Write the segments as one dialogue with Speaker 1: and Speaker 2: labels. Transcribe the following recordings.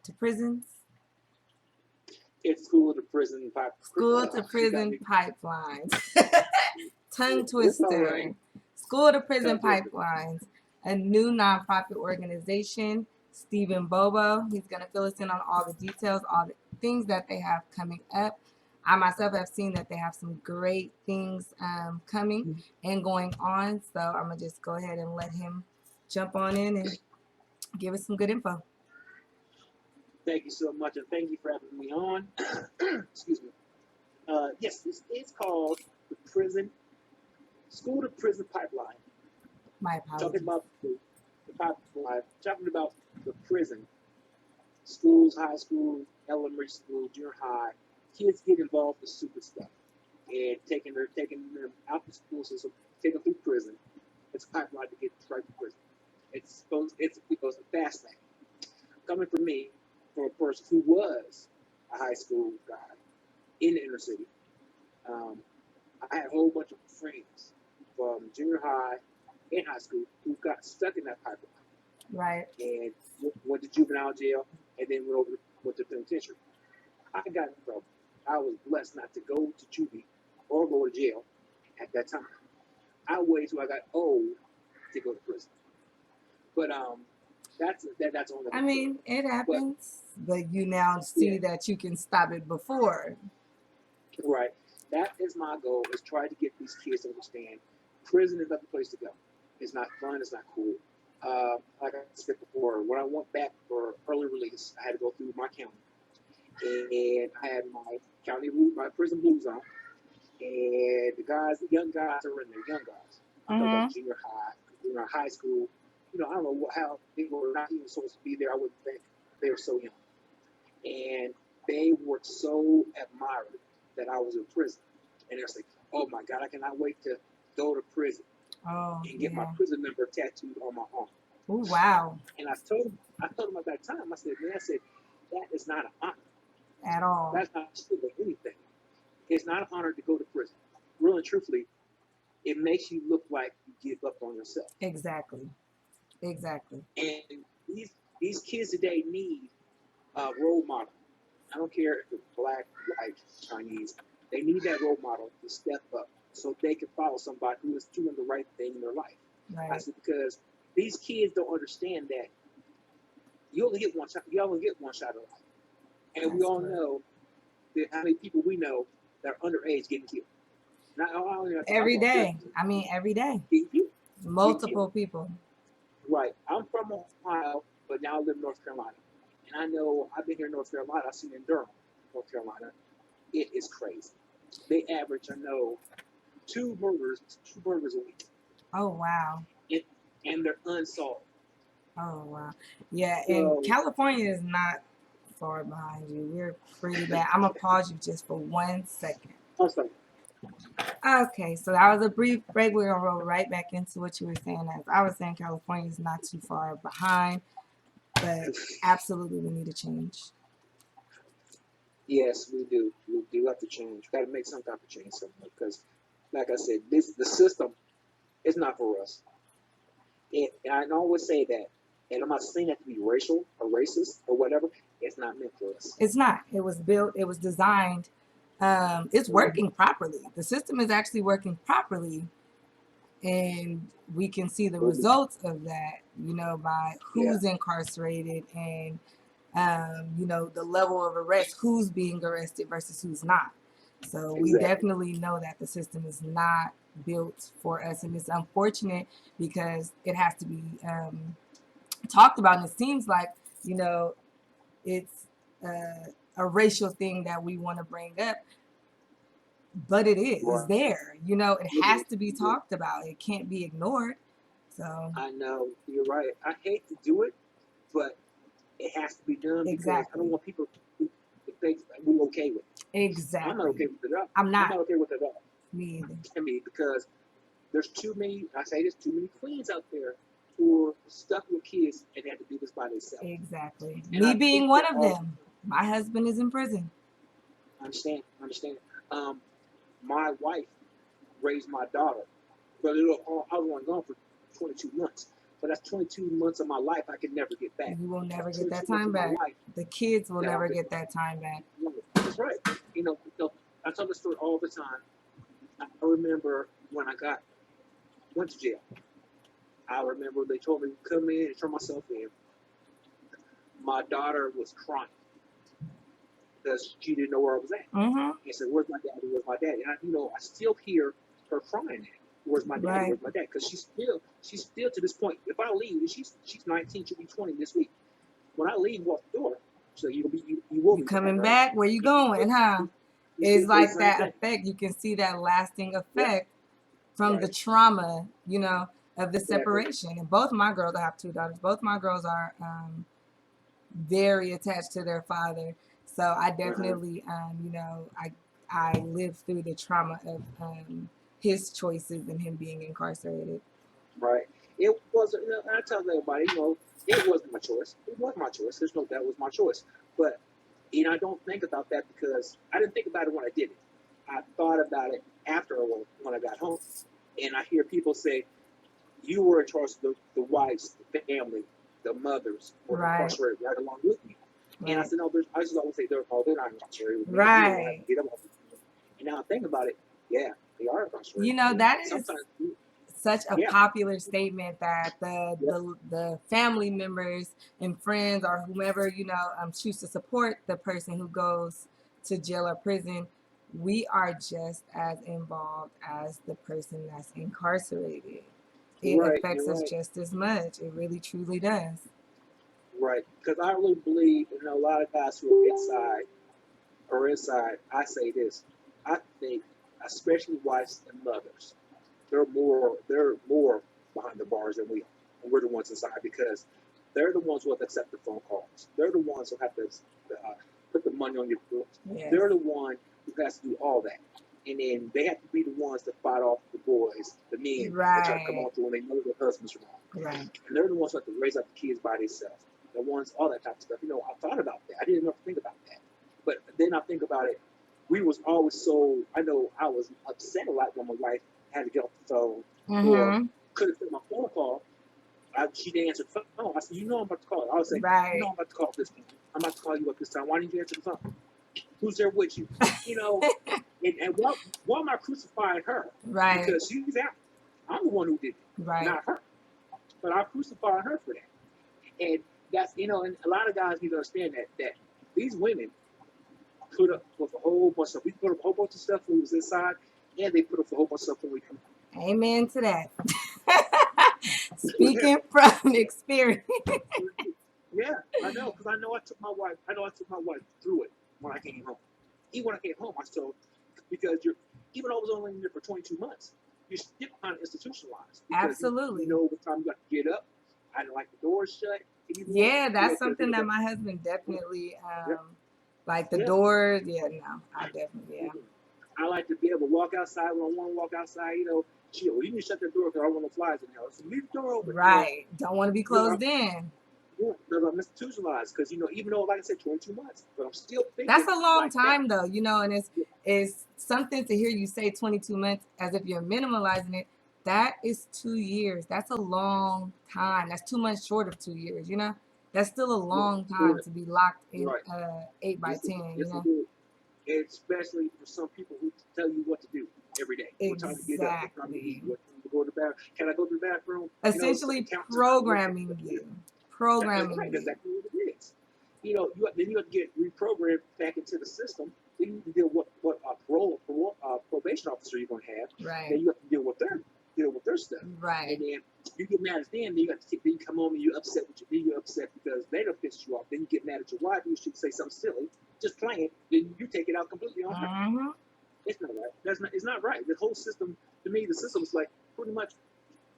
Speaker 1: to prisons?
Speaker 2: It's school to prison
Speaker 1: School to prison pipelines. Tongue
Speaker 2: It's all
Speaker 1: twister.
Speaker 2: right.
Speaker 1: School to prison
Speaker 2: Tongue twister.
Speaker 1: pipelines. A new nonprofit organization. Stephen Bobo. He's going to fill us in on all the details, all the things that they have coming up. I myself have seen that they have some great things coming and going on. So I'm going to just go ahead and let him jump on in and give us some good info.
Speaker 2: Thank you so much, and thank you for having me on. Excuse me. Yes, this is called the School to Prison Pipeline.
Speaker 1: My apologies.
Speaker 2: Talking about the pipeline, talking about the prison, schools, high school, elementary school, junior high. Kids get involved with stupid stuff and taking them out of school system, take them through prison. It's a pipeline to get right to prison. It's a fast thing. Coming from me, from a person who was a high school guy in the inner city, I had a whole bunch of friends from junior high and high school who got stuck in that pipeline.
Speaker 1: Right.
Speaker 2: And went to juvenile jail and then went to penitentiary. I got in trouble. I was blessed not to go to juvie or go to jail at that time. I waited till I got old to go to prison. But that's on the.
Speaker 1: I mean, it happens, but you now see that you can stop it before.
Speaker 2: Right. That is my goal, is try to get these kids to understand prison is not the place to go. It's not fun. It's not cool. Like I said before, when I went back for early release, I had to go through my county. And I had my prison blues on. And the young guys are in there, young guys. I'm talking about junior high school. I don't know how people were not even supposed to be there. I wouldn't think they were so young. And they were so admired that I was in prison. And they're like, oh my God, I cannot wait to go to prison and get my prison number tattooed on my arm.
Speaker 1: Oh, wow.
Speaker 2: And I told them at that time, I said, that is not an honor.
Speaker 1: At all.
Speaker 2: That's not anything. It's not an honor to go to prison. Really and truthfully, it makes you look like you give up on yourself.
Speaker 1: Exactly.
Speaker 2: And these kids today need a role model. I don't care if it's black, white, Chinese. They need that role model to step up so they can follow somebody who is doing the right thing in their life.
Speaker 1: Right.
Speaker 2: I said, because these kids don't understand that you only get one shot. You only get one shot at life. And we all know that how many people we know that are underage getting killed.
Speaker 1: Every day. Every day. Multiple people.
Speaker 2: Right. I'm from Ohio, but now I live in North Carolina. And I know I've been here in North Carolina. I've seen in Durham, North Carolina. It is crazy. They average, 2 murders a week.
Speaker 1: Oh, wow.
Speaker 2: And they're unsolved.
Speaker 1: Oh, wow. Yeah, and California is not far behind you. We're pretty bad. I'm going to pause you just for 1 second.
Speaker 2: Awesome.
Speaker 1: Okay, so that was a brief break. We're going to roll right back into what you were saying. As I was saying, California is not too far behind, but absolutely we need to change.
Speaker 2: Yes, we do. We do have to change. We've got to make some type of change somewhere because, like I said, the system is not for us. And I always say that, and I'm not saying that to be racial or racist or whatever. It's not meant for us.
Speaker 1: It's not. It was built. It was designed. It's working properly. The system is actually working properly, and we can see the results of that. By who's incarcerated and the level of arrest, who's being arrested versus who's not. So we definitely know that the system is not built for us, and it's unfortunate because it has to be talked about, and it seems like it's a racial thing that we want to bring up, but it is. It's there. It has to be talked about. It can't be ignored. So
Speaker 2: I know you're right. I hate to do it, but it has to be done because I don't want people to think we're okay with it.
Speaker 1: Exactly.
Speaker 2: I'm not okay with it.
Speaker 1: I'm not
Speaker 2: okay with it at all.
Speaker 1: Me either.
Speaker 2: Because there's too many queens out there who are stuck with kids and they have to do this by themselves.
Speaker 1: Exactly. And me being one of them. My husband is in prison.
Speaker 2: I understand. My wife raised my daughter, but I was only gone for 22 months. but that's 22 months of my life I can never get back.
Speaker 1: You will never
Speaker 2: That's
Speaker 1: get that
Speaker 2: 22 months
Speaker 1: time
Speaker 2: of my
Speaker 1: back.
Speaker 2: life
Speaker 1: The kids will
Speaker 2: that
Speaker 1: never
Speaker 2: I've
Speaker 1: get that time back.
Speaker 2: been. That's right. So I tell this story all the time. I remember when went to jail. I remember they told me to come in and turn myself in. My daughter was crying because she didn't know where I was at.
Speaker 1: Mm-hmm.
Speaker 2: And said, "Where's my daddy? Where's my daddy?" And I still hear her crying. Where's my daddy?
Speaker 1: Right.
Speaker 2: Where's my dad? Because she's still to this point. If I leave, and she's 19, she'll be 20 this week. When I leave, walk the door, she's like, you will
Speaker 1: You
Speaker 2: be
Speaker 1: coming
Speaker 2: back, right?
Speaker 1: back? Where you going, huh?
Speaker 2: You
Speaker 1: It's
Speaker 2: still say the
Speaker 1: like
Speaker 2: same
Speaker 1: that
Speaker 2: thing.
Speaker 1: effect. You can see that lasting
Speaker 2: Yeah,
Speaker 1: effect from the
Speaker 2: right.
Speaker 1: trauma, of the
Speaker 2: Exactly.
Speaker 1: separation. And both my girls, I have two daughters. Both my girls are very attached to their father. So I
Speaker 2: Uh-huh.
Speaker 1: definitely, I lived through the trauma of his choices and him being incarcerated.
Speaker 2: Right. It wasn't. I tell everybody, it wasn't my choice. It was my choice. There's no doubt it was my choice. But I don't think about that because I didn't think about it when I did it. I thought about it after when I got home, and I hear people say, "You were in charge of the wives, the family, the mothers were
Speaker 1: Right,
Speaker 2: incarcerated right along with me." And I
Speaker 1: right,
Speaker 2: said, "No." I just always say, they're not incarcerated with me. I'm the one that had
Speaker 1: right.
Speaker 2: to get them off. And now I think about it, yeah, they are incarcerated with me.
Speaker 1: That is
Speaker 2: Sometimes,
Speaker 1: such a
Speaker 2: yeah,
Speaker 1: popular statement that the
Speaker 2: yeah,
Speaker 1: the the family members and friends or whomever choose to support the person who goes to jail or prison. We are just as involved as the person that's incarcerated. It
Speaker 2: you're
Speaker 1: affects us
Speaker 2: right.
Speaker 1: just as much. It really truly does.
Speaker 2: Right, because I really believe, a lot of guys who are inside. I say this. I think, especially wives and mothers, they're more behind the bars than we are, and we're the ones inside because they're the ones who have to accept the phone calls. They're the ones who have to put the money on your books.
Speaker 1: Yes.
Speaker 2: They're the one who has to do all that, and then they have to be the ones to fight off the boys, the men that try to come
Speaker 1: Right.
Speaker 2: on to when they know their husband's wrong.
Speaker 1: Right.
Speaker 2: And they're the ones who have to raise up the kids by themselves. The ones, all that type of stuff. I thought about that. I didn't ever think about that. But then I think about it. We was always so. I know I was upset a lot when my wife had to get off the phone or
Speaker 1: Mm-hmm.
Speaker 2: couldn't take my phone call. She didn't answer the phone. I said, I'm about to call. I would say,
Speaker 1: Right.
Speaker 2: I'm about to call this time. I'm about to call you up this time. Why didn't you answer the phone? Who's there with you? You know, and why am I crucifying her?
Speaker 1: Right.
Speaker 2: Because she's out. I'm the one who did it,
Speaker 1: Right.
Speaker 2: not her. But I crucify her for that. And that's and a lot of guys need to understand that these women put up with a whole bunch of stuff. We put up a whole bunch of stuff when we was inside, and they put up a whole bunch of stuff when we come
Speaker 1: Amen to that.
Speaker 2: out.
Speaker 1: Speaking from experience.
Speaker 2: Yeah, I know, because I know I took my wife. I know I took my wife through it when I came home. Even when I came home, I still because even though I was only in there for 22 months, you're still kind of institutionalized because you
Speaker 1: Absolutely.
Speaker 2: know what time you got to get up. I didn't like the doors shut anymore.
Speaker 1: Yeah, that's
Speaker 2: Because
Speaker 1: something that my husband
Speaker 2: yeah,
Speaker 1: definitely
Speaker 2: yeah,
Speaker 1: like the
Speaker 2: yeah.
Speaker 1: doors. Yeah, no, I definitely
Speaker 2: Mhm. I like to be able to walk outside when I want to walk outside. Chill. You can shut the door because I don't want no flies in the house. So leave the door open.
Speaker 1: right. Don't want to be
Speaker 2: You know,
Speaker 1: closed in.
Speaker 2: yeah, because I'm institutionalized. Because even though, like I said, 22 months, but I'm still
Speaker 1: That's
Speaker 2: thinking
Speaker 1: a long
Speaker 2: like that.
Speaker 1: time though, and it's something to hear you say 22 months as if you're minimalizing it. That is 2 years. That's a long time. That's 2 months short of 2 years. That's still a
Speaker 2: Yeah,
Speaker 1: long
Speaker 2: yeah,
Speaker 1: time to be locked in
Speaker 2: right.
Speaker 1: 8 by
Speaker 2: Yes,
Speaker 1: 10.
Speaker 2: yes, it is. And especially for some people who tell you what to do every day. What time to get up? What time to eat?
Speaker 1: Exactly.
Speaker 2: What time to go to the bathroom? Can I go to the bathroom?
Speaker 1: Essentially
Speaker 2: Count time.
Speaker 1: programming you.
Speaker 2: That's
Speaker 1: Programming
Speaker 2: right. That's
Speaker 1: you.
Speaker 2: exactly what it is. Then you have to get reprogrammed back into the system. Then you have to deal with what probation officer you're going to have.
Speaker 1: Right.
Speaker 2: Then you have to deal with their stuff. And
Speaker 1: Right.
Speaker 2: then you get mad at them. Then you come home and you're upset you're upset because they don't piss you off. Then you get mad at your wife. You should say something silly, just playing. Then you take it out completely on her.
Speaker 1: Hmm.
Speaker 2: It's not right. It's not right. The whole system, to me, the system is like pretty much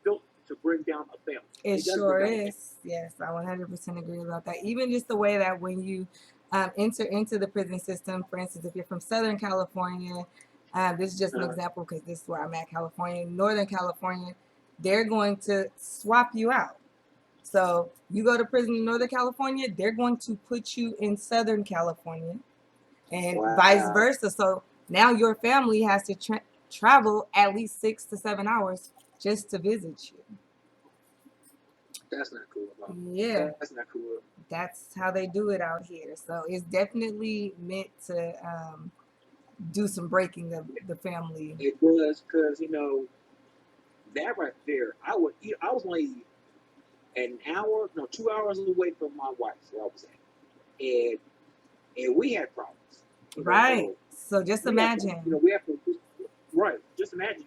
Speaker 2: built to bring down a family.
Speaker 1: It
Speaker 2: It does bring
Speaker 1: sure
Speaker 2: down a family.
Speaker 1: is. Yes, I 100% agree about that. Even just the way that when you enter into the prison system, for instance, if you're from Southern California, this is just an
Speaker 2: Uh,
Speaker 1: example because this is where I'm at, California, Northern California, they're going to swap you out. So you go to prison in Northern California, they're going to put you in Southern California and vice
Speaker 2: wow.
Speaker 1: versa. So now your family has to travel at least 6 to 7 hours just to visit you.
Speaker 2: That's not cool at all.
Speaker 1: Yeah,
Speaker 2: That's not cool.
Speaker 1: that's how they do it out here. So it's definitely meant to do some breaking of the family.
Speaker 2: It does because that right there. I was only an hour, no, 2 hours away from my wife where I was at, and we had problems. You
Speaker 1: Right.
Speaker 2: know,
Speaker 1: So just
Speaker 2: we have to.
Speaker 1: imagine.
Speaker 2: We have to. Right. Just imagine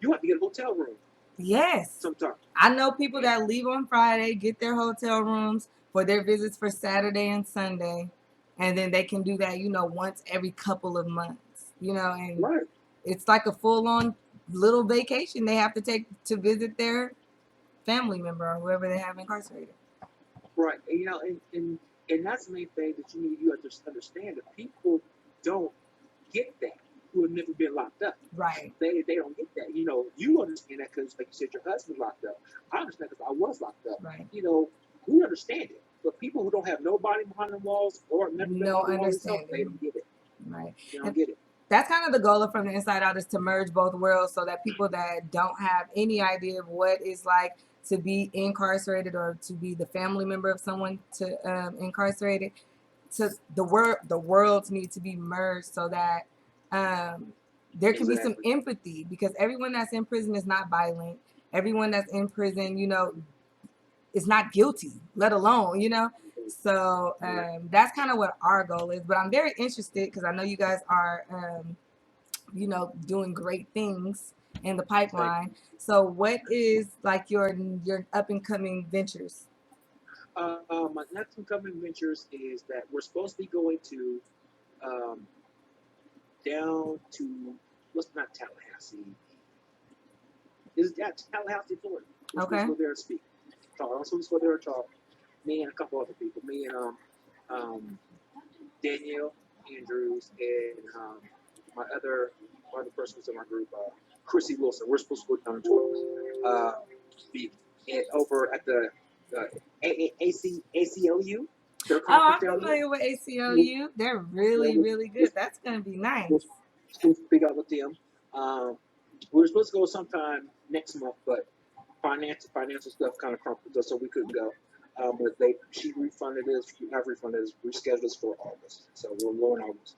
Speaker 2: you have to get a hotel room
Speaker 1: Yes.
Speaker 2: sometimes.
Speaker 1: I know people
Speaker 2: And,
Speaker 1: that leave on Friday, get their hotel rooms for their visits for Saturday and Sunday, and then they can do that, once every couple of months, and
Speaker 2: right.
Speaker 1: it's like a full on little vacation they have to take to visit their family member or whoever they have incarcerated.
Speaker 2: Right. And that's the main thing that you have to understand that people don't get that who have never been locked up.
Speaker 1: Right.
Speaker 2: They don't get that. You understand that because, like you said, your husband locked up. I understand because I was locked up.
Speaker 1: Right.
Speaker 2: We understand it. But people who don't have nobody behind the walls or have never been
Speaker 1: No
Speaker 2: behind the walls themselves, they
Speaker 1: understanding.
Speaker 2: don't get it.
Speaker 1: Right.
Speaker 2: They don't
Speaker 1: And
Speaker 2: get it.
Speaker 1: that's kind of the goal of From the Inside Out, is to merge both worlds so that people that don't have any idea of what it's like to be incarcerated or to be the family member of someone to incarcerated, to the worlds need to be merged so that there can be some
Speaker 2: Exactly.
Speaker 1: empathy, because everyone that's in prison is not violent. Everyone that's in prison, is not guilty, let alone. So that's kind of what our goal is. But I'm very interested because I know you guys are doing great things in the
Speaker 2: Thank
Speaker 1: pipeline. So what is like your up and coming ventures?
Speaker 2: My next incoming ventures is that we're supposed to be going to um, down to what's not Tallahassee. Is that Tallahassee, Florida? We're supposed
Speaker 1: Okay.
Speaker 2: to go there and speak. Talk. I'm supposed to go there and talk. Me and a couple other people. Me and Danielle Andrews and my other person who's in my group, Chrissy Wilson. We're supposed to go down to speak over at the ACLU. Their
Speaker 1: Oh,
Speaker 2: conference
Speaker 1: I'm
Speaker 2: down there.
Speaker 1: familiar with ACLU. They're really, really
Speaker 2: We're
Speaker 1: good. That's gonna be
Speaker 2: we're
Speaker 1: nice.
Speaker 2: supposed to speak out with them. Um, we were supposed to go sometime next month, but financial stuff kind of crumpled us, so we couldn't go. But she refunded us, not refunded us, rescheduled us for August. So we're going August.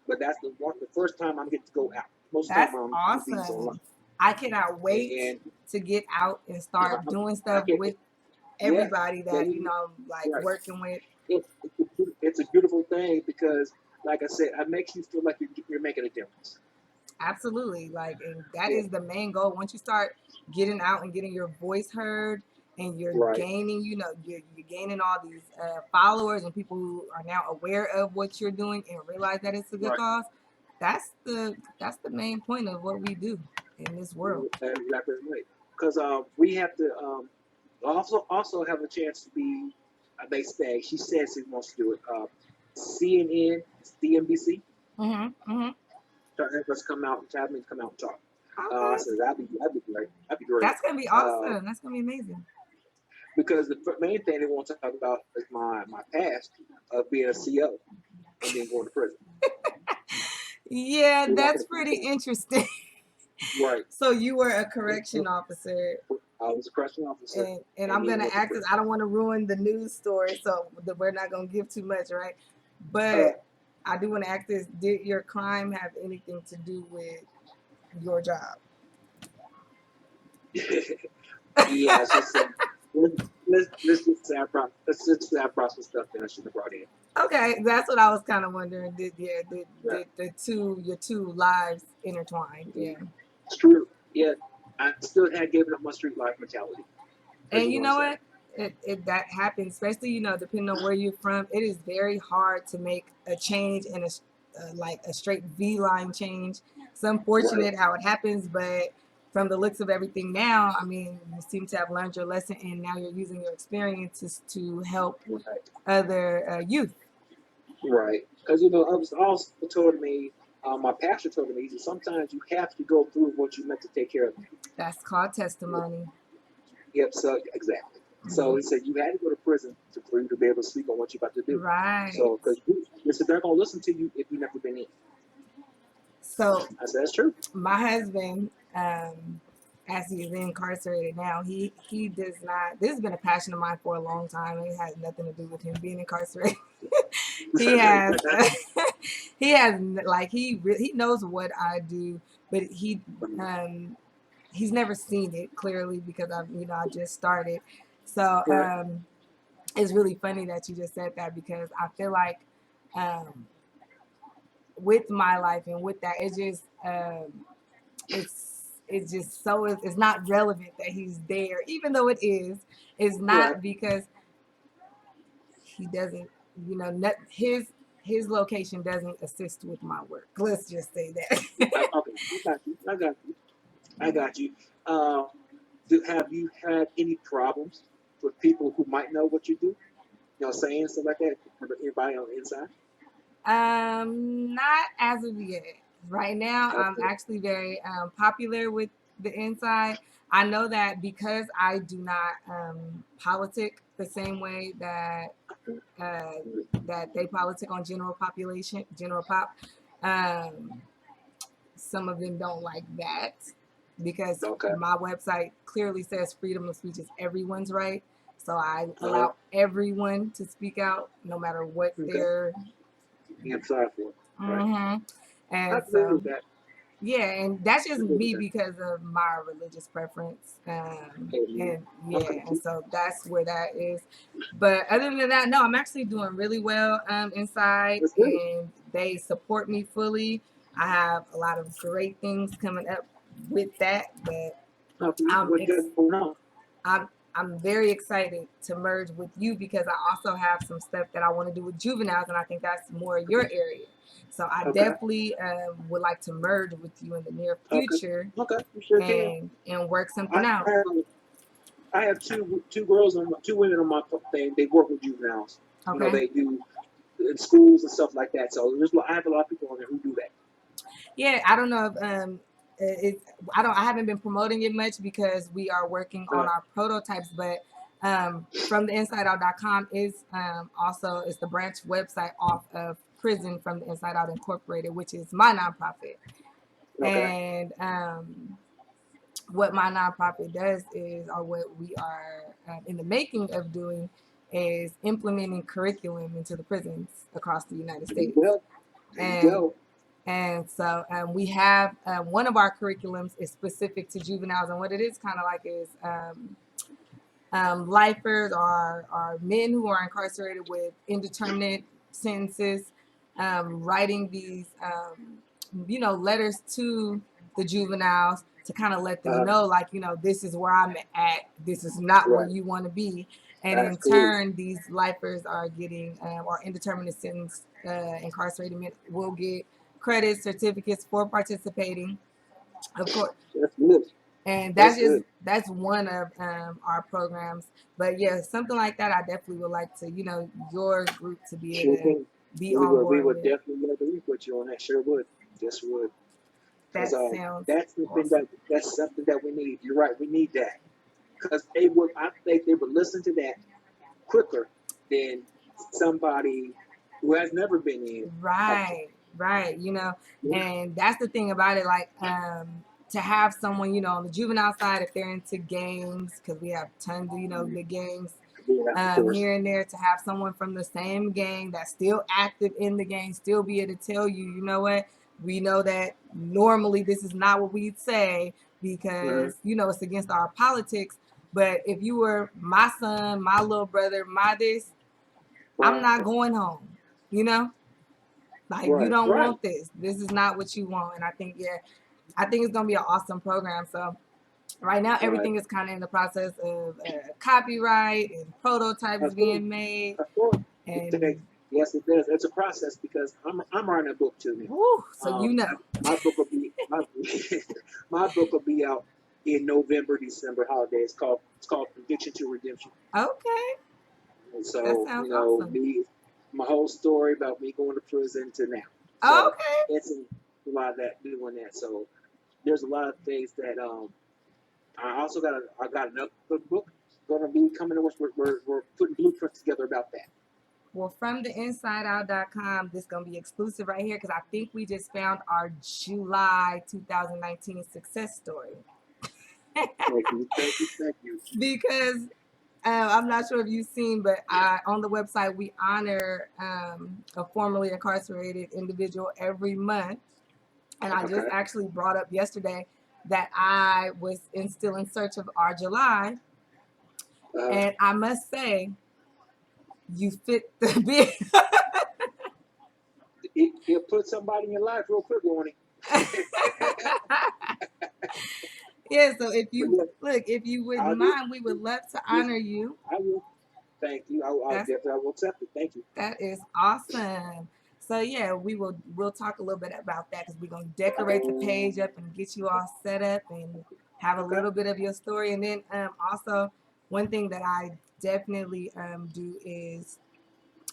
Speaker 2: But that's the first time I'm getting to go out. Most of the
Speaker 1: That's
Speaker 2: time I'm being online,
Speaker 1: awesome. I cannot wait
Speaker 2: and
Speaker 1: to get out and start doing
Speaker 2: I
Speaker 1: stuff
Speaker 2: can't.
Speaker 1: with
Speaker 2: Yeah,
Speaker 1: everybody
Speaker 2: that
Speaker 1: that
Speaker 2: is
Speaker 1: like
Speaker 2: right.
Speaker 1: working with.
Speaker 2: It's a beautiful thing because, like I said, it makes you feel like you're making a difference.
Speaker 1: Absolutely. And that
Speaker 2: Yeah,
Speaker 1: is the main goal. Once you start getting out and getting your voice heard, and you're
Speaker 2: right,
Speaker 1: gaining, you're gaining all these followers and people who are now aware of what you're doing and realize that it's a good
Speaker 2: right.
Speaker 1: cause. That's the main point of what we do in this world.
Speaker 2: That's exactly right. Because we have to also have a chance to be. They say she says she wants to do it. CNN, CNBC,
Speaker 1: Mm-hmm. Mm-hmm.
Speaker 2: let's come out and have me come out and talk. I
Speaker 1: Okay.
Speaker 2: said that'd be great. That'd be great.
Speaker 1: That's gonna be
Speaker 2: Uh,
Speaker 1: awesome. That's gonna be amazing.
Speaker 2: because the main thing they want to talk about is my past of being a CO and then going to prison.
Speaker 1: Yeah,
Speaker 2: They're not
Speaker 1: that's
Speaker 2: going
Speaker 1: pretty
Speaker 2: to
Speaker 1: interesting.
Speaker 2: right.
Speaker 1: So you were a correction officer,
Speaker 2: I was a correctional officer,
Speaker 1: and
Speaker 2: and
Speaker 1: I'm
Speaker 2: then
Speaker 1: gonna
Speaker 2: went to
Speaker 1: act as
Speaker 2: prison.
Speaker 1: I don't want to ruin the news story, so we're not gonna give too much, right?
Speaker 2: Uh,
Speaker 1: But I do want to ask this: did your crime have anything to do with your job?
Speaker 2: yes, it's let's just say I brought some stuff that I shouldn't have brought in.
Speaker 1: Okay, that's what I was kind of wondering.
Speaker 2: Yeah,
Speaker 1: Did your two lives intertwined? Yeah.
Speaker 2: it's true. Yeah, I still had given up my street life mentality. I
Speaker 1: And
Speaker 2: just
Speaker 1: you
Speaker 2: want
Speaker 1: know
Speaker 2: to say,
Speaker 1: what? It that happens, especially depending on where you're from. It is very hard to make a change in like a straight V line change. It's
Speaker 2: right,
Speaker 1: unfortunate how it happens, but from the looks of everything now, I mean, you seem to have learned your lesson, and now you're using your experiences to help
Speaker 2: right,
Speaker 1: other youth.
Speaker 2: right. Because I was also told me, my pastor told me, he said sometimes you have to go through what you meant to take care of.
Speaker 1: That's called testimony.
Speaker 2: Yep. So exactly. So
Speaker 1: Mhm.
Speaker 2: he said you had to go to prison for you to be able to speak on what you're about to do.
Speaker 1: Right.
Speaker 2: So because they said they're gonna listen to you if you never been in.
Speaker 1: So
Speaker 2: I said that's true.
Speaker 1: my husband, as he is incarcerated now, he does not. This has been a passion of mine for a long time. It has nothing to do with him being incarcerated. he has he has like he knows what I do, but he's never seen it clearly because I just started. So it's really funny that you just said that because I feel like um, with my life and with that, it's just so it's not relevant that he's there, even though it is. It's
Speaker 2: right.
Speaker 1: not because he doesn't, his location doesn't assist with my work. Let's just say that.
Speaker 2: Okay, I got you. I got you. I got you. Um, have you had any problems with people who might know what you do? You know, saying stuff like that. Anybody on the inside?
Speaker 1: Not as of yet. Right now, I'm
Speaker 2: Okay.
Speaker 1: actually very popular with the inside. I know that because I do not politic the same way uh, that they politic on general pop. Um, some of them don't like that because
Speaker 2: Okay.
Speaker 1: my website clearly says freedom of speech is everyone's right. So I
Speaker 2: Uh-huh.
Speaker 1: allow everyone to speak out, no matter what
Speaker 2: Okay.
Speaker 1: their.
Speaker 2: Inside for it. Right.
Speaker 1: Mm-hmm.
Speaker 2: I
Speaker 1: And
Speaker 2: agree
Speaker 1: so
Speaker 2: with that.
Speaker 1: yeah, and that's
Speaker 2: I
Speaker 1: just
Speaker 2: agree with
Speaker 1: me
Speaker 2: that.
Speaker 1: because of my religious preference.
Speaker 2: Amen.
Speaker 1: And
Speaker 2: I
Speaker 1: yeah,
Speaker 2: got
Speaker 1: and
Speaker 2: you.
Speaker 1: so that's where that is. But other than that, no, I'm actually doing really well inside,
Speaker 2: That's good.
Speaker 1: and they support me fully. I have a lot of great things coming up with that, but
Speaker 2: Okay.
Speaker 1: I'm
Speaker 2: What you
Speaker 1: ex-
Speaker 2: got going on?
Speaker 1: I'm I'm very excited to merge with you because I also have some stuff that I want to do with juveniles, and I think that's more your area. So I
Speaker 2: Okay.
Speaker 1: definitely would like to merge with you in the near
Speaker 2: Okay.
Speaker 1: future
Speaker 2: Okay. You sure can.
Speaker 1: and work something
Speaker 2: I
Speaker 1: out.
Speaker 2: have I have two girls on two women on my thing. They work with juveniles. You know,
Speaker 1: Okay.
Speaker 2: they do in schools and stuff like that. So I have a lot of people on there who do that.
Speaker 1: Yeah, I don't know if it, I haven't been promoting it much because we are working on
Speaker 2: Right.
Speaker 1: our prototypes, but from the insideout.com is also is the branch website off of Prison from the Inside Out Incorporated, which is my nonprofit.
Speaker 2: Okay.
Speaker 1: And what my nonprofit does is, or what we are in the making of doing, is implementing curriculum into the prisons across the United
Speaker 2: There you
Speaker 1: States.
Speaker 2: go. There you
Speaker 1: And
Speaker 2: go.
Speaker 1: so we have one of our curriculums is specific to juveniles, and what it is kind of like is lifers are men who are incarcerated with indeterminate sentences, writing these, letters to the juveniles to kind of let them
Speaker 2: Uh,
Speaker 1: know, like, this is where I'm at. This is not where
Speaker 2: right.
Speaker 1: you want to be. And in
Speaker 2: Absolutely.
Speaker 1: turn, these lifers are getting, or indeterminate sentence incarcerated men will get credits, certificates for participating. Of course,
Speaker 2: That's good.
Speaker 1: and
Speaker 2: That's good.
Speaker 1: that's one of our programs. But yeah, something like that I definitely would like to, your group to be able
Speaker 2: Sure
Speaker 1: to
Speaker 2: thing.
Speaker 1: be
Speaker 2: We
Speaker 1: on
Speaker 2: would we
Speaker 1: board
Speaker 2: would
Speaker 1: with.
Speaker 2: definitely love to work with you on that. Sure would. Just would. Because
Speaker 1: That sounds
Speaker 2: that's the thing
Speaker 1: awesome.
Speaker 2: that's something that we need. You're right. We need that because I think they would listen to that quicker than somebody who has never been in something.
Speaker 1: Right, right.
Speaker 2: Yeah.
Speaker 1: And that's the thing about it. Like, to have someone, on the juvenile side, if they're into gangs, because we have tons of, the gangs
Speaker 2: Yeah, of course.
Speaker 1: here and there, to have someone from the same gang that's still active in the gang, still be able to tell you, you know what, we know that normally this is not what we'd say
Speaker 2: Mhm.
Speaker 1: because, it's against our politics. But if you were my son, my little brother, my this, I'm not
Speaker 2: Right,
Speaker 1: going home, you know? Like, you
Speaker 2: right,
Speaker 1: don't
Speaker 2: right,
Speaker 1: want this. This is not what you want. And I think, yeah, I think it's going to be an awesome program. So right now,
Speaker 2: right.
Speaker 1: everything is kind of in the process of copyright and prototypes
Speaker 2: Of course,
Speaker 1: being made.
Speaker 2: of course. It takes,
Speaker 1: And,
Speaker 2: yes, it does. It's a process because I'm writing a book too
Speaker 1: woo, so
Speaker 2: now. My book will be my book will be out in November, December holidays. It's called Prediction to Redemption.
Speaker 1: Okay,
Speaker 2: And
Speaker 1: that
Speaker 2: so
Speaker 1: sounds awesome.
Speaker 2: my whole story about me going to prison to now. So
Speaker 1: Okay.
Speaker 2: it's a lot of that doing that. So there's a lot of things that I got another book going to be coming. We're putting blueprints together about that.
Speaker 1: Well, from the insideout.com, this is going to be exclusive right here because I think we just found our July 2019 success story.
Speaker 2: Thank you.
Speaker 1: Because I'm not sure if you've seen, but on the website we honor a formerly incarcerated individual every month. And I just
Speaker 2: Okay.
Speaker 1: actually brought up yesterday that I was still in search of our July, and I must say, you fit the bill.
Speaker 2: He'll put somebody in your life real quick, won't he?
Speaker 1: Yeah, so
Speaker 2: But yeah,
Speaker 1: if you wouldn't
Speaker 2: I'll do.
Speaker 1: mind, we would love to
Speaker 2: Yes,
Speaker 1: honor you.
Speaker 2: I will. Thank you. I'll
Speaker 1: That's
Speaker 2: definitely I will accept it. Thank you.
Speaker 1: that is awesome. So yeah, we'll talk a little bit about that because we're gonna decorate the
Speaker 2: Okay.
Speaker 1: page up and get you all set up and have a
Speaker 2: Okay.
Speaker 1: little bit of your story. And then also one thing that I definitely do is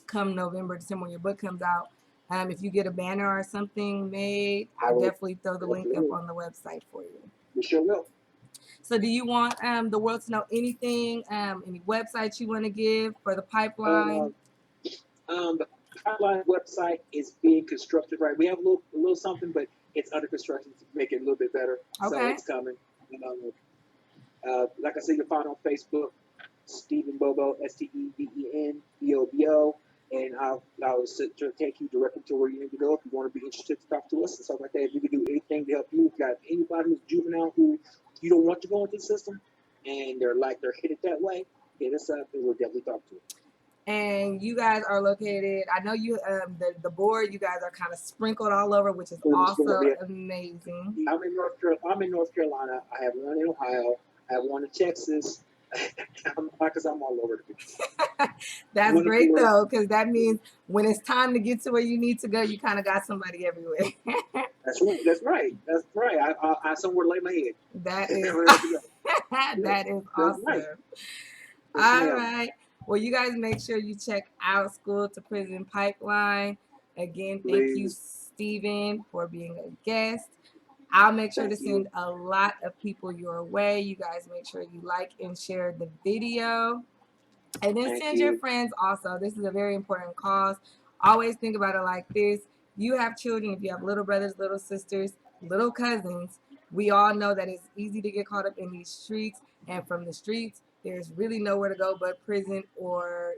Speaker 1: come November, December when your book comes out. If you get a banner or something made,
Speaker 2: I
Speaker 1: I'll
Speaker 2: will
Speaker 1: definitely throw the link
Speaker 2: definitely
Speaker 1: up
Speaker 2: will.
Speaker 1: on the website for you.
Speaker 2: We sure will.
Speaker 1: So, do you want the world to know anything, any websites you want to give for the pipeline?
Speaker 2: Um, the Pipeline website is being constructed. Right, we have a little something, but it's under construction to make it a little bit better. So
Speaker 1: Okay.
Speaker 2: it's coming. Um, like I said, you'll find on Facebook, Stephen Bobo, STEVENBOBO, and I'll to take you directly to where you need to go if you want to be interested to talk to us and stuff like that. If you can do anything to help you, if you got anybody who's juvenile who you don't want to go into the system and they're headed that way, hit us up and we'll definitely talk to them.
Speaker 1: And you guys are located. I know you the board. You guys are kind of sprinkled all over, which is also amazing.
Speaker 2: I'm in North Carolina. I have one in Ohio. I have one in Texas. I'm all over the place.
Speaker 1: That's
Speaker 2: One in
Speaker 1: great
Speaker 2: Florida.
Speaker 1: though, because that means when it's time to get to where you need to go, you kind of got somebody everywhere.
Speaker 2: That's right. That's right. That's right. I somewhere lay my head.
Speaker 1: That is
Speaker 2: Ready to go. Yes,
Speaker 1: that is
Speaker 2: that's right.
Speaker 1: awesome.
Speaker 2: Yes,
Speaker 1: All
Speaker 2: ma'am.
Speaker 1: right. Well, you guys make sure you check out School to Prison Pipeline. Again, thank you,
Speaker 2: Please.
Speaker 1: Stephen, for being a guest. I'll make sure to
Speaker 2: Thank you.
Speaker 1: send a lot of people your way. You guys make sure you like and share the video. And then
Speaker 2: Thank
Speaker 1: send your
Speaker 2: you.
Speaker 1: friends also. This is a very important cause. Always think about it like this. You have children, if you have little brothers, little sisters, little cousins, we all know that it's easy to get caught up in these streets. And from the streets, there's really nowhere to go but prison or